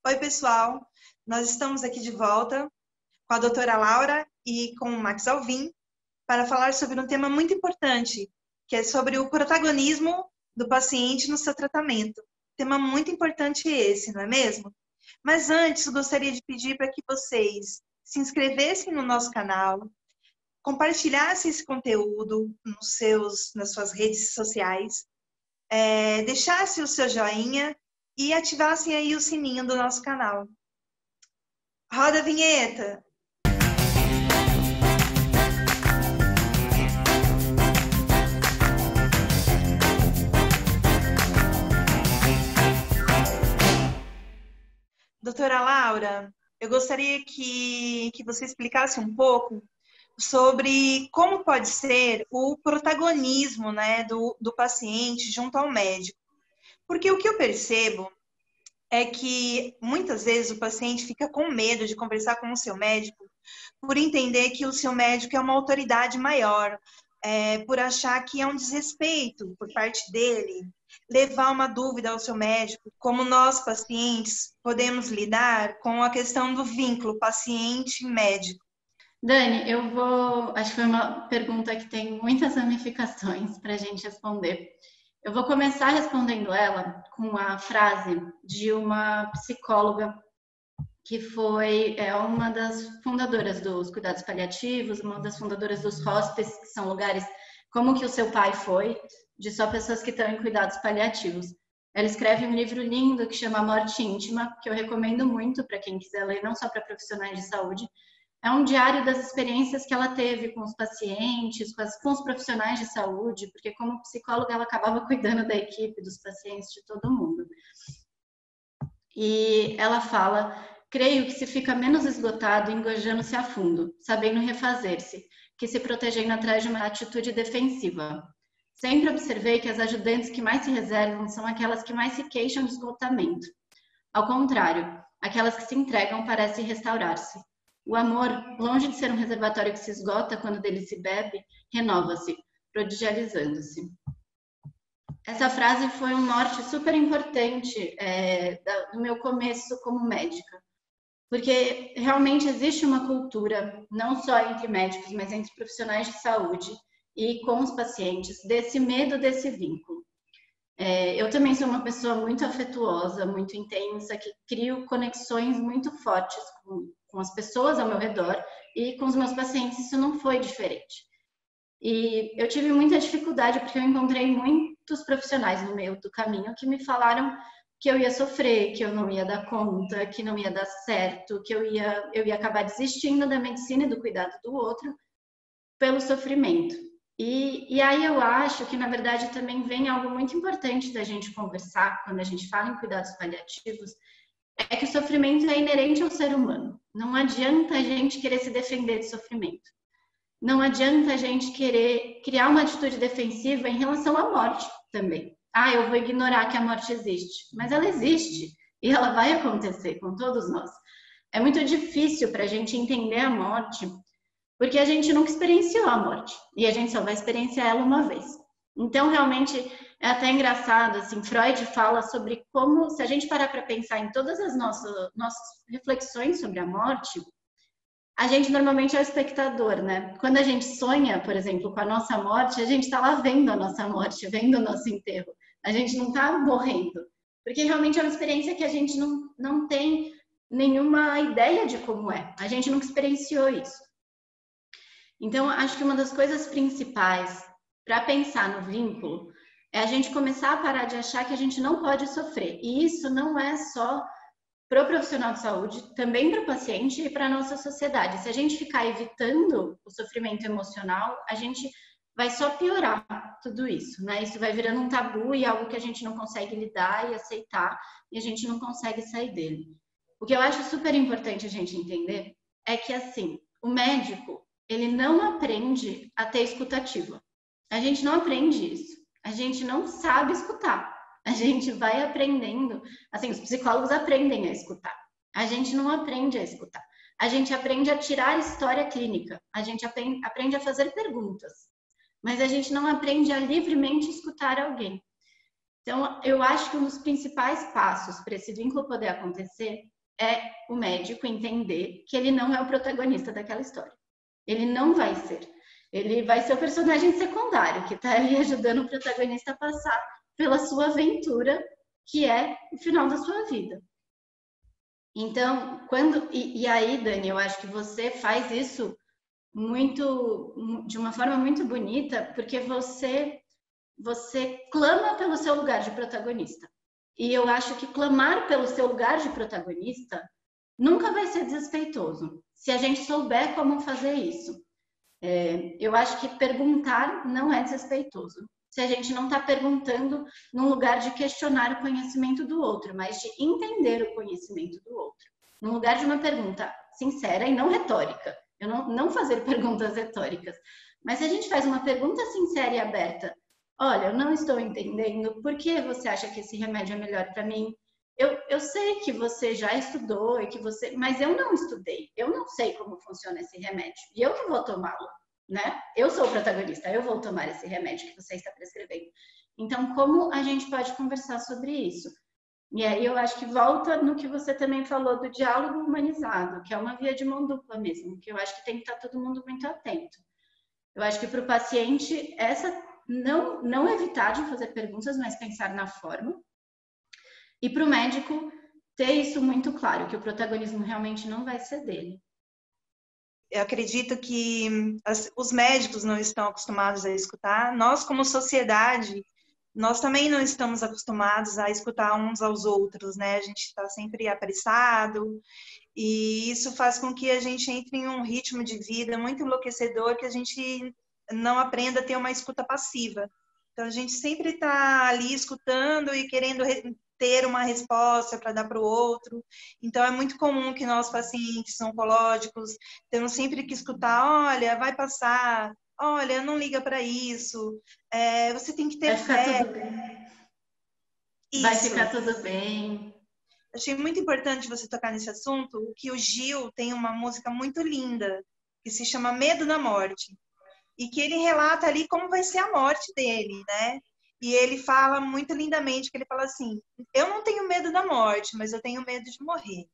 Oi, pessoal. Nós estamos aqui de volta com a doutora Laura e com o Max Alvim para falar sobre um tema muito importante, que é sobre o protagonismo do paciente no seu tratamento. Tema muito importante esse, não é mesmo? Mas antes, eu gostaria de pedir para que vocês se inscrevessem no nosso canal, compartilhassem esse conteúdo nas suas redes sociais, deixassem o seu joinha e ativassem aí o sininho do nosso canal. Roda a vinheta! Doutora Laura, eu gostaria que você explicasse um pouco sobre como pode ser o protagonismo, né, do paciente junto ao médico. Porque o que eu percebo é que muitas vezes o paciente fica com medo de conversar com o seu médico por entender que o seu médico é uma autoridade maior, por achar que é um desrespeito por parte dele, levar uma dúvida ao seu médico. Como nós, pacientes, podemos lidar com a questão do vínculo paciente-médico? Dani, acho que foi uma pergunta que tem muitas ramificações para a gente responder. Eu vou começar respondendo ela com a frase de uma psicóloga que foi uma das fundadoras dos cuidados paliativos, uma das fundadoras dos hospices, que são lugares como que o seu pai foi, de só pessoas que estão em cuidados paliativos. Ela escreve um livro lindo que chama Morte Íntima, que eu recomendo muito para quem quiser ler, não só para profissionais de saúde. É um diário das experiências que ela teve com os pacientes, com os profissionais de saúde, porque como psicóloga ela acabava cuidando da equipe, dos pacientes, de todo mundo. E ela fala: creio que se fica menos esgotado engojando-se a fundo, sabendo refazer-se, que se protegendo atrás de uma atitude defensiva. Sempre observei que as ajudantes que mais se reservam são aquelas que mais se queixam de esgotamento. Ao contrário, aquelas que se entregam parecem restaurar-se. O amor, longe de ser um reservatório que se esgota quando dele se bebe, renova-se, prodigializando-se. Essa frase foi um norte super importante do meu começo como médica, porque realmente existe uma cultura, não só entre médicos, mas entre profissionais de saúde e com os pacientes, desse medo desse vínculo. Eu também sou uma pessoa muito afetuosa, muito intensa, que crio conexões muito fortes com as pessoas ao meu redor, e com os meus pacientes isso não foi diferente. E eu tive muita dificuldade porque eu encontrei muitos profissionais no meio do caminho que me falaram que eu ia sofrer, que eu não ia dar conta, que não ia dar certo, que eu ia acabar desistindo da medicina e do cuidado do outro pelo sofrimento. E aí eu acho que, na verdade, também vem algo muito importante da gente conversar quando a gente fala em cuidados paliativos, é que o sofrimento é inerente ao ser humano. Não adianta a gente querer se defender de sofrimento. Não adianta a gente querer criar uma atitude defensiva em relação à morte também. Eu vou ignorar que a morte existe. Mas ela existe e ela vai acontecer com todos nós. É muito difícil para a gente entender a morte porque a gente nunca experienciou a morte e a gente só vai experienciar ela uma vez. Então, realmente, é até engraçado, assim, Freud fala sobre como, se a gente parar para pensar em todas as nossas reflexões sobre a morte, a gente normalmente é o espectador, né? Quando a gente sonha, por exemplo, com a nossa morte, a gente está lá vendo a nossa morte, vendo o nosso enterro. A gente não está morrendo, porque realmente é uma experiência que a gente não tem nenhuma ideia de como é. A gente nunca experienciou isso. Então, acho que uma das coisas principais para pensar no vínculo é a gente começar a parar de achar que a gente não pode sofrer. E isso não é só para o profissional de saúde, também para o paciente e para a nossa sociedade. Se a gente ficar evitando o sofrimento emocional, a gente vai só piorar tudo isso, né? Isso vai virando um tabu e algo que a gente não consegue lidar e aceitar e a gente não consegue sair dele. O que eu acho super importante a gente entender é que, assim, o médico, ele não aprende a ter escutativa. A gente não aprende isso. A gente não sabe escutar. A gente vai aprendendo. Assim, os psicólogos aprendem a escutar. A gente não aprende a escutar. A gente aprende a tirar história clínica. A gente aprende a fazer perguntas. Mas a gente não aprende a livremente escutar alguém. Então, eu acho que um dos principais passos para esse vínculo poder acontecer é o médico entender que ele não é o protagonista daquela história. Ele não vai ser. Ele vai ser o personagem secundário, que está ali ajudando o protagonista a passar pela sua aventura, que é o final da sua vida. Então, e aí, Dani, eu acho que você faz isso de uma forma muito bonita, porque você clama pelo seu lugar de protagonista. E eu acho que clamar pelo seu lugar de protagonista nunca vai ser desrespeitoso, se a gente souber como fazer isso. Eu acho que perguntar não é desrespeitoso, se a gente não está perguntando num lugar de questionar o conhecimento do outro, mas de entender o conhecimento do outro. Num lugar de uma pergunta sincera e não retórica. Eu não fazer perguntas retóricas. Mas se a gente faz uma pergunta sincera e aberta, olha, eu não estou entendendo, por que você acha que esse remédio é melhor para mim? Eu sei que você já estudou, mas eu não estudei, eu não sei como funciona esse remédio, e eu que vou tomá-lo, né? Eu sou o protagonista, eu vou tomar esse remédio que você está prescrevendo. Então, como a gente pode conversar sobre isso? E aí eu acho que volta no que você também falou do diálogo humanizado, que é uma via de mão dupla mesmo, que eu acho que tem que estar todo mundo muito atento. Eu acho que para o paciente, não evitar de fazer perguntas, mas pensar na forma. E para o médico, ter isso muito claro, que o protagonismo realmente não vai ser dele. Eu acredito que os médicos não estão acostumados a escutar. Nós, como sociedade, nós também não estamos acostumados a escutar uns aos outros, né? A gente está sempre apressado, e isso faz com que a gente entre em um ritmo de vida muito enlouquecedor, que a gente não aprenda a ter uma escuta passiva. Então, a gente sempre está ali escutando e querendo ter uma resposta para dar para o outro. Então, é muito comum que nós, pacientes oncológicos, temos sempre que escutar: olha, vai passar, olha, não liga para isso, você tem que ter fé. Tudo bem. Vai ficar tudo bem. Achei muito importante você tocar nesse assunto, que o Gil tem uma música muito linda, que se chama Medo da Morte, e que ele relata ali como vai ser a morte dele, né? E ele fala muito lindamente, que ele fala assim: eu não tenho medo da morte, mas eu tenho medo de morrer.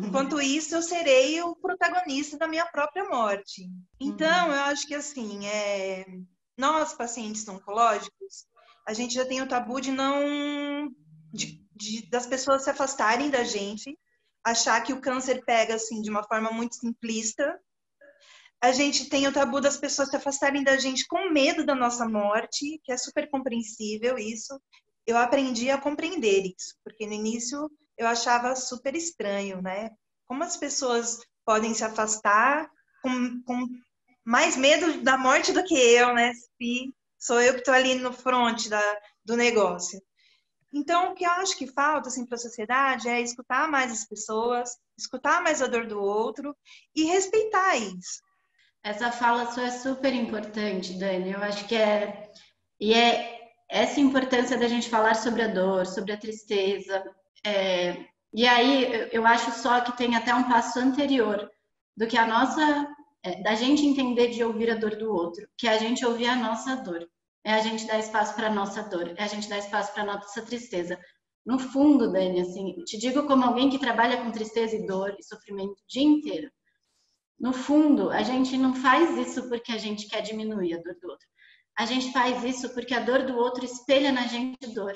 Enquanto isso, eu serei o protagonista da minha própria morte. Então, eu acho que assim, nós, pacientes oncológicos, a gente já tem o tabu de não... das pessoas se afastarem da gente, achar que o câncer pega assim de uma forma muito simplista. A gente tem o tabu das pessoas se afastarem da gente com medo da nossa morte, que é super compreensível isso. Eu aprendi a compreender isso, porque no início eu achava super estranho, né? Como as pessoas podem se afastar com mais medo da morte do que eu, né? Se sou eu que estou ali no front do negócio. Então, o que eu acho que falta assim, para a sociedade é escutar mais as pessoas, escutar mais a dor do outro e respeitar isso. Essa fala sua é super importante, Dani. Eu acho que é essa importância da gente falar sobre a dor, sobre a tristeza. E aí eu acho só que tem até um passo anterior do que da gente entender de ouvir a dor do outro, que é a gente ouvir a nossa dor. É a gente dar espaço para a nossa dor, é a gente dar espaço para a nossa tristeza. No fundo, Dani, assim, te digo como alguém que trabalha com tristeza e dor e sofrimento o dia inteiro. No fundo, a gente não faz isso porque a gente quer diminuir a dor do outro. A gente faz isso porque a dor do outro espelha na gente dor.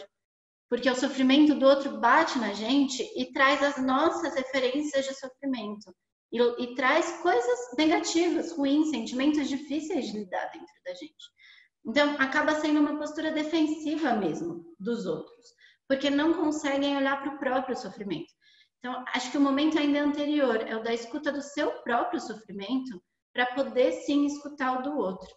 Porque o sofrimento do outro bate na gente e traz as nossas referências de sofrimento. E traz coisas negativas, ruins, sentimentos difíceis de lidar dentro da gente. Então, acaba sendo uma postura defensiva mesmo dos outros, porque não conseguem olhar para o próprio sofrimento. Então, acho que o momento ainda é anterior, é o da escuta do seu próprio sofrimento, para poder sim escutar o do outro.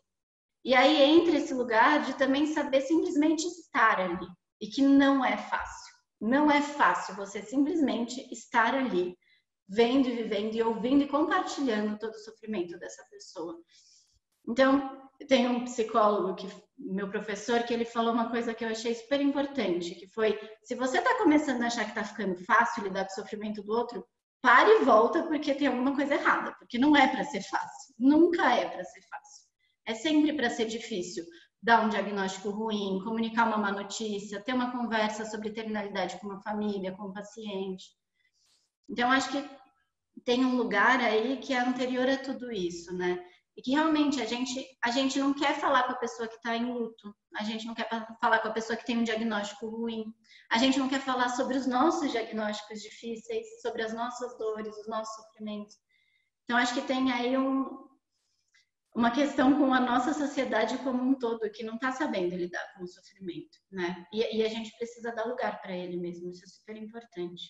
E aí entra esse lugar de também saber simplesmente estar ali, e que não é fácil. Não é fácil você simplesmente estar ali, vendo e vivendo e ouvindo e compartilhando todo o sofrimento dessa pessoa. Então, tem um psicólogo, meu professor, que ele falou uma coisa que eu achei super importante, que foi: se você está começando a achar que está ficando fácil lidar com o sofrimento do outro, pare e volta, porque tem alguma coisa errada, porque não é para ser fácil, nunca é para ser fácil. É sempre para ser difícil dar um diagnóstico ruim, comunicar uma má notícia, ter uma conversa sobre terminalidade com uma família, com um paciente. Então, acho que tem um lugar aí que é anterior a tudo isso, né? E que realmente a gente não quer falar com a pessoa que está em luto, a gente não quer falar com a pessoa que tem um diagnóstico ruim, a gente não quer falar sobre os nossos diagnósticos difíceis, sobre as nossas dores, os nossos sofrimentos. Então, acho que tem aí uma questão com a nossa sociedade como um todo, que não está sabendo lidar com o sofrimento, né? E a gente precisa dar lugar para ele mesmo, isso é super importante.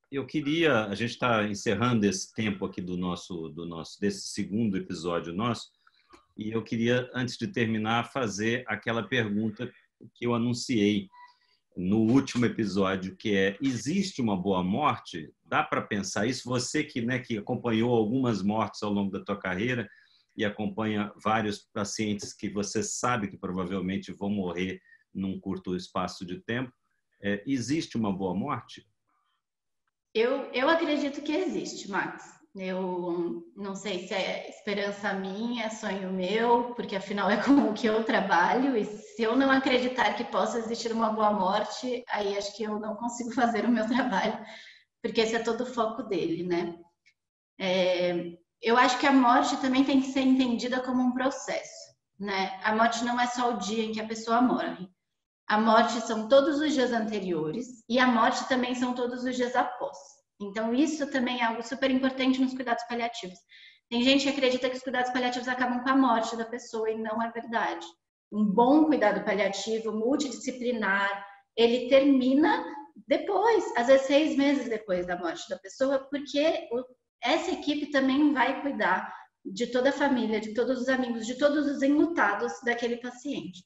Eu queria, a gente está encerrando esse tempo aqui desse segundo episódio nosso, e eu queria, antes de terminar, fazer aquela pergunta que eu anunciei no último episódio, que é: existe uma boa morte? Dá para pensar isso? Você que acompanhou algumas mortes ao longo da tua carreira e acompanha vários pacientes que você sabe que provavelmente vão morrer num curto espaço de tempo, existe uma boa morte? Eu acredito que existe, Max. Eu não sei se é esperança minha, é sonho meu, porque afinal é com o que eu trabalho, e se eu não acreditar que possa existir uma boa morte, aí acho que eu não consigo fazer o meu trabalho, porque esse é todo o foco dele, né? Eu acho que a morte também tem que ser entendida como um processo, né? A morte não é só o dia em que a pessoa morre. A morte são todos os dias anteriores e a morte também são todos os dias após. Então, isso também é algo super importante nos cuidados paliativos. Tem gente que acredita que os cuidados paliativos acabam com a morte da pessoa e não é verdade. Um bom cuidado paliativo, multidisciplinar, ele termina depois, às vezes 6 meses depois da morte da pessoa, porque essa equipe também vai cuidar de toda a família, de todos os amigos, de todos os enlutados daquele paciente.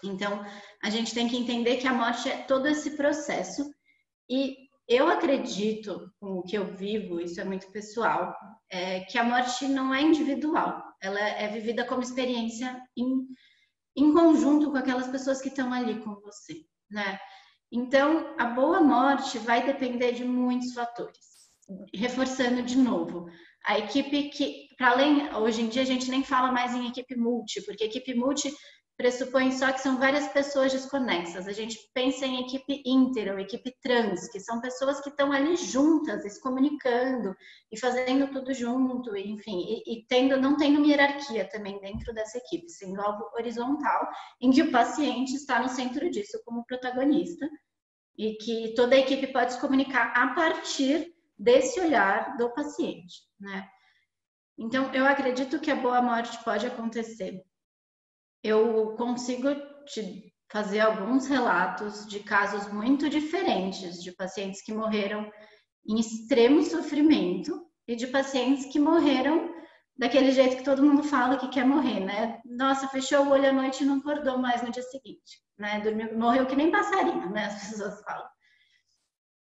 Então, a gente tem que entender que a morte é todo esse processo e eu acredito, com o que eu vivo, isso é muito pessoal, que a morte não é individual, ela é vivida como experiência em conjunto com aquelas pessoas que estão ali com você, né? Então, a boa morte vai depender de muitos fatores. Reforçando de novo, a equipe que, para além, hoje em dia a gente nem fala mais em equipe multi, porque equipe multi pressupõe só que são várias pessoas desconexas. A gente pensa em equipe inter ou equipe trans, que são pessoas que estão ali juntas, se comunicando e fazendo tudo junto, enfim, não tendo uma hierarquia também dentro dessa equipe, sendo algo horizontal, em que o paciente está no centro disso como protagonista e que toda a equipe pode se comunicar a partir desse olhar do paciente, né? Então, eu acredito que a boa morte pode acontecer. Eu consigo te fazer alguns relatos de casos muito diferentes de pacientes que morreram em extremo sofrimento e de pacientes que morreram daquele jeito que todo mundo fala que quer morrer, né? Nossa, fechou o olho à noite e não acordou mais no dia seguinte, né? Morreu que nem passarinho, né? As pessoas falam.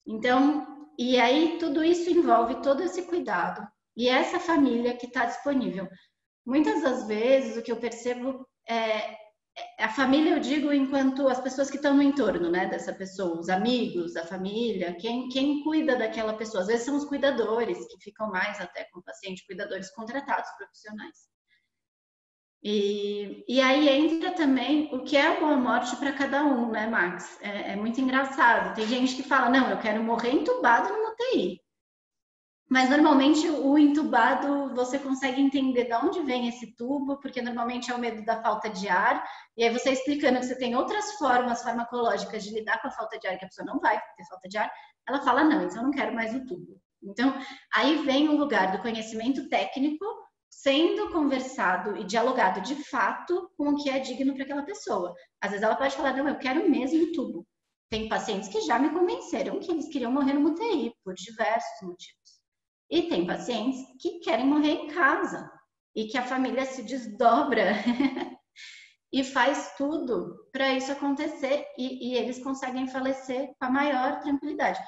Então, e aí tudo isso envolve todo esse cuidado e essa família que está disponível. Muitas das vezes o que eu percebo a família, eu digo, enquanto as pessoas que estão no entorno, né, dessa pessoa, os amigos, a família, quem cuida daquela pessoa. Às vezes são os cuidadores, que ficam mais até com o paciente, cuidadores contratados, profissionais. E aí entra também o que é a boa morte para cada um, né, Max? É muito engraçado. Tem gente que fala, não, eu quero morrer entubado numa UTI. Mas normalmente o entubado, você consegue entender de onde vem esse tubo, porque normalmente é o medo da falta de ar, e aí você explicando que você tem outras formas farmacológicas de lidar com a falta de ar, que a pessoa não vai ter falta de ar, ela fala, não, então eu não quero mais o tubo. Então, aí vem o lugar do conhecimento técnico sendo conversado e dialogado de fato com o que é digno para aquela pessoa. Às vezes ela pode falar, não, eu quero mesmo o tubo. Tem pacientes que já me convenceram que eles queriam morrer no UTI, por diversos motivos. E tem pacientes que querem morrer em casa e que a família se desdobra e faz tudo para isso acontecer e eles conseguem falecer com a maior tranquilidade.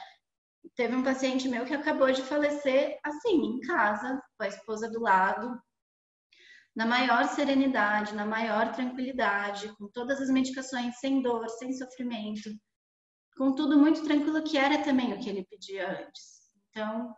Teve um paciente meu que acabou de falecer assim, em casa, com a esposa do lado, na maior serenidade, na maior tranquilidade, com todas as medicações, sem dor, sem sofrimento, com tudo muito tranquilo, que era também o que ele pedia antes. Então,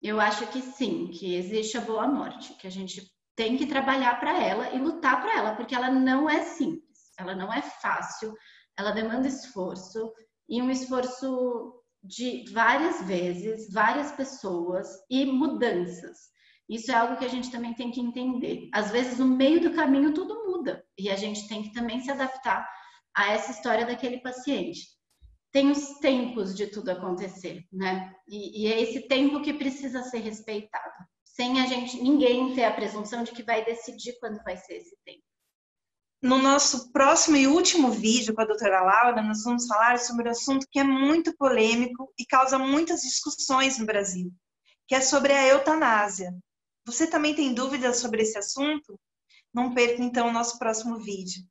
eu acho que sim, que existe a boa morte, que a gente tem que trabalhar para ela e lutar para ela, porque ela não é simples, ela não é fácil, ela demanda esforço e um esforço de várias vezes, várias pessoas e mudanças. Isso é algo que a gente também tem que entender. Às vezes, no meio do caminho, tudo muda. E a gente tem que também se adaptar a essa história daquele paciente. Tem os tempos de tudo acontecer, né? E é esse tempo que precisa ser respeitado. Sem ninguém ter a presunção de que vai decidir quando vai ser esse tempo. No nosso próximo e último vídeo com a doutora Laura, nós vamos falar sobre um assunto que é muito polêmico e causa muitas discussões no Brasil, que é sobre a eutanásia. Você também tem dúvidas sobre esse assunto? Não perca, então, o nosso próximo vídeo.